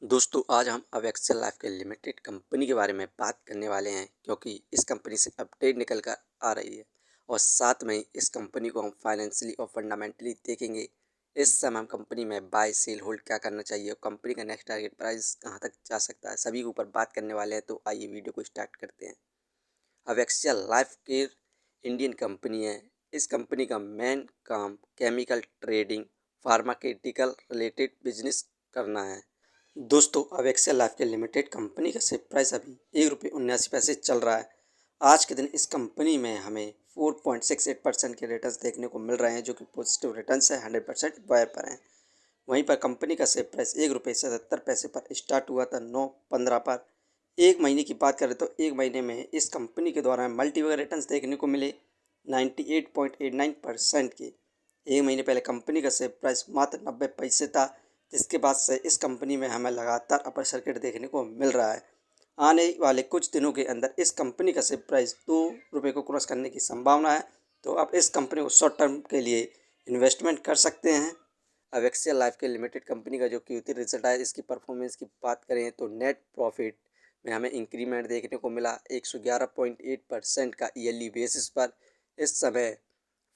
दोस्तों आज हम अब एक्सेल लाइफ के लिमिटेड कंपनी के बारे में बात करने वाले हैं क्योंकि इस कंपनी से अपडेट निकल कर आ रही है और साथ में इस कंपनी को हम फाइनेंशियली और फंडामेंटली देखेंगे। इस समय हम कंपनी में बाय सेल होल्ड क्या करना चाहिए और कंपनी का नेक्स्ट टारगेट प्राइस कहां तक जा सकता है, सभी के ऊपर बात करने वाले हैं। तो आइए वीडियो को स्टार्ट करते हैं। अब Excel Life Care Indian company है। इस कंपनी का मेन काम chemical trading pharmaceutical related business करना है। दोस्तों अब एक्सेल लाइफ के लिमिटेड कंपनी का शेयर प्राइस अभी ₹1.79 चल रहा है। आज के दिन इस कंपनी में हमें 4.68% के रिटर्न्स देखने को मिल रहे हैं, जो कि पॉजिटिव रिटर्न्स है, 100% बाय पर हैं। वहीं पर कंपनी का शेयर प्राइस ₹1.77 पर स्टार्ट हुआ था 9/15 पर। एक महीने की बात करें तो एक महीने में इस कंपनी के द्वारा मल्टीपल रिटर्न्स देखने को मिले 98.89% के। एक महीने पहले कंपनी का शेयर प्राइस मात्र 90 पैसे था, जिसके बाद से इस कंपनी में हमें लगातार अपर सर्किट देखने को मिल रहा है। आने वाले कुछ दिनों के अंदर इस कंपनी का शेयर प्राइस ₹2 को क्रॉस करने की संभावना है, तो आप इस कंपनी को शॉर्ट टर्म के लिए इन्वेस्टमेंट कर सकते हैं। अब एक्सेल लाइफ के लिमिटेड कंपनी का जो Q3 रिजल्ट आया, इसकी परफॉर्मेंस की बात करें तो नेट प्रॉफिट में हमें इंक्रीमेंट देखने को मिला 111.8% का ईयरली बेसिस पर। इस समय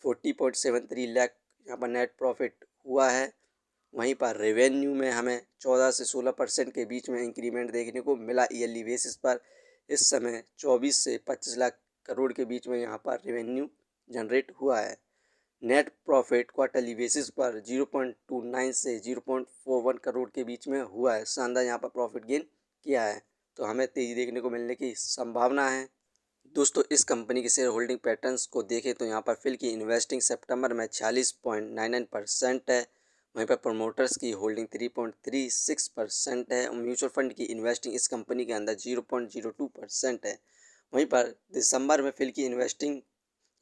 40.73 लाख यहाँ पर नेट प्रॉफिट हुआ है। वहीं पर रेवेन्यू में हमें 14 से 16% के बीच में इंक्रीमेंट देखने को मिला ईयरली बेसिस पर। इस समय 24 से 25 लाख करोड़ के बीच में यहाँ पर रेवेन्यू जनरेट हुआ है। नेट प्रॉफिट क्वार्टरली बेसिस पर 0.29 से 0.41 करोड़ के बीच में हुआ है। शानदार यहाँ पर प्रॉफिट गेन किया है, तो हमें तेज़ी देखने को मिलने की संभावना है। दोस्तों इस कंपनी के शेयर होल्डिंग पैटर्न्स को देखें तो यहाँ पर फिल की इन्वेस्टिंग सितंबर में 46.99% है। वहीं पर प्रमोटर्स की होल्डिंग 3.36% है। म्यूचुअल फंड की इन्वेस्टिंग इस कंपनी के अंदर 0.02% है। वहीं पर दिसंबर में फिल की इन्वेस्टिंग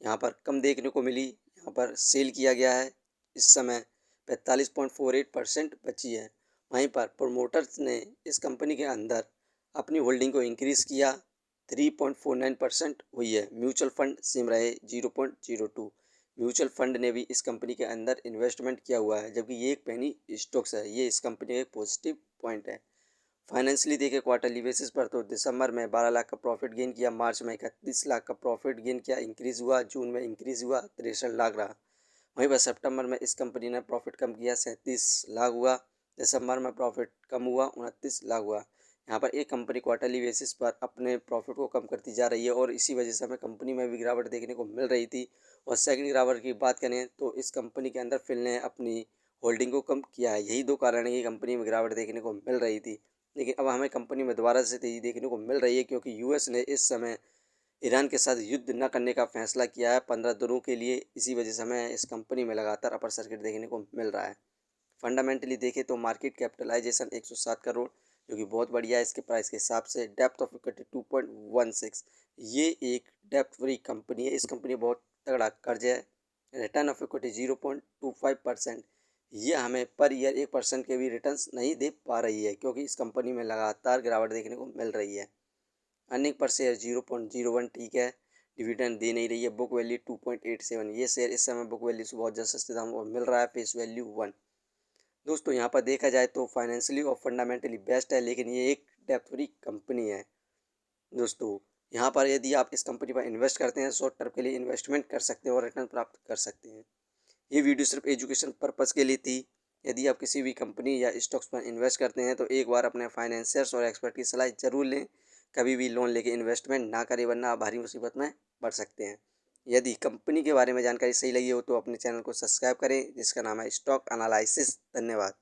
यहाँ पर कम देखने को मिली, यहाँ पर सेल किया गया है। इस समय 45.48% बची है। वहीं पर प्रमोटर्स ने इस कंपनी के अंदर अपनी होल्डिंग को इंक्रीज़ किया, 3.49% हुई है। म्यूचुअल फंड सेम रहे 0.02। म्यूचुअल फंड ने भी इस कंपनी के अंदर इन्वेस्टमेंट किया हुआ है, जबकि ये एक पेनी स्टॉक्स है। ये इस कंपनी का एक पॉजिटिव पॉइंट है। फाइनेंशियली देखे क्वार्टरली बेसिस पर तो दिसंबर में 12 लाख का प्रॉफिट गेन किया, मार्च में 31 लाख का प्रॉफिट गेन किया, इंक्रीज़ हुआ, जून में इंक्रीज़ हुआ 63 लाख रहा। वहीं पर सितंबर में इस कंपनी ने प्रॉफिट कम किया, 37 लाख हुआ। दिसंबर में प्रॉफिट कम हुआ, 29 लाख हुआ। यहाँ पर एक कंपनी क्वार्टरली बेसिस पर अपने प्रॉफिट को कम करती जा रही है और इसी वजह से हमें कंपनी में भी गिरावट देखने को मिल रही थी। और सेकंड गिरावट की बात करें तो इस कंपनी के अंदर फिल ने अपनी होल्डिंग को कम किया है। यही दो कारण है कि कंपनी में गिरावट देखने को मिल रही थी। लेकिन अब हमें कंपनी में दोबारा से तेज़ी देखने को मिल रही है, क्योंकि यूएस ने इस समय ईरान के साथ युद्ध न करने का फैसला किया है 15 दिनों के लिए। इसी वजह से हमें इस कंपनी में लगातार अपर सर्किट देखने को मिल रहा है। फंडामेंटली देखें तो मार्केट कैपिटलाइजेशन 107 करोड़, जो कि बहुत बढ़िया है इसके प्राइस के हिसाब से। डेप्थ ऑफ इक्विटी 2.16, ये एक डेप्थ फ्री कंपनी है। इस कंपनी बहुत तगड़ा कर्ज है। रिटर्न ऑफ इक्विटी 0.25%, ये हमें पर ईयर 1% के भी रिटर्न्स नहीं दे पा रही है, क्योंकि इस कंपनी में लगातार गिरावट देखने को मिल रही है। अर्निंग पर शेयर 0.01 ठीक है, डिविडेंड दे नहीं रही है। बुक वैल्यू 2.87, ये शेयर इस समय बुक वैल्यू से बहुत ज़्यादा सस्ते दाम और मिल रहा है। Face value 1। दोस्तों यहाँ पर देखा जाए तो फाइनेंशियली और फंडामेंटली बेस्ट है, लेकिन ये एक डेप्थ फ्री कंपनी है। दोस्तों यहाँ पर यदि आप इस कंपनी पर इन्वेस्ट करते हैं, शॉर्ट टर्म के लिए इन्वेस्टमेंट कर सकते हैं और रिटर्न प्राप्त कर सकते हैं। ये वीडियो सिर्फ एजुकेशन पर्पज़ के लिए थी। यदि आप किसी भी कंपनी या स्टॉक्स पर इन्वेस्ट करते हैं तो एक बार अपने फाइनेंसियर्स और एक्सपर्ट की सलाह जरूर लें। कभी भी लोन लेके इन्वेस्टमेंट ना करें, वरना आप भारी मुसीबत में पड़ सकते हैं। यदि कंपनी के बारे में जानकारी सही लगी हो तो अपने चैनल को सब्सक्राइब करें, जिसका नाम है स्टॉक एनालिसिस। धन्यवाद।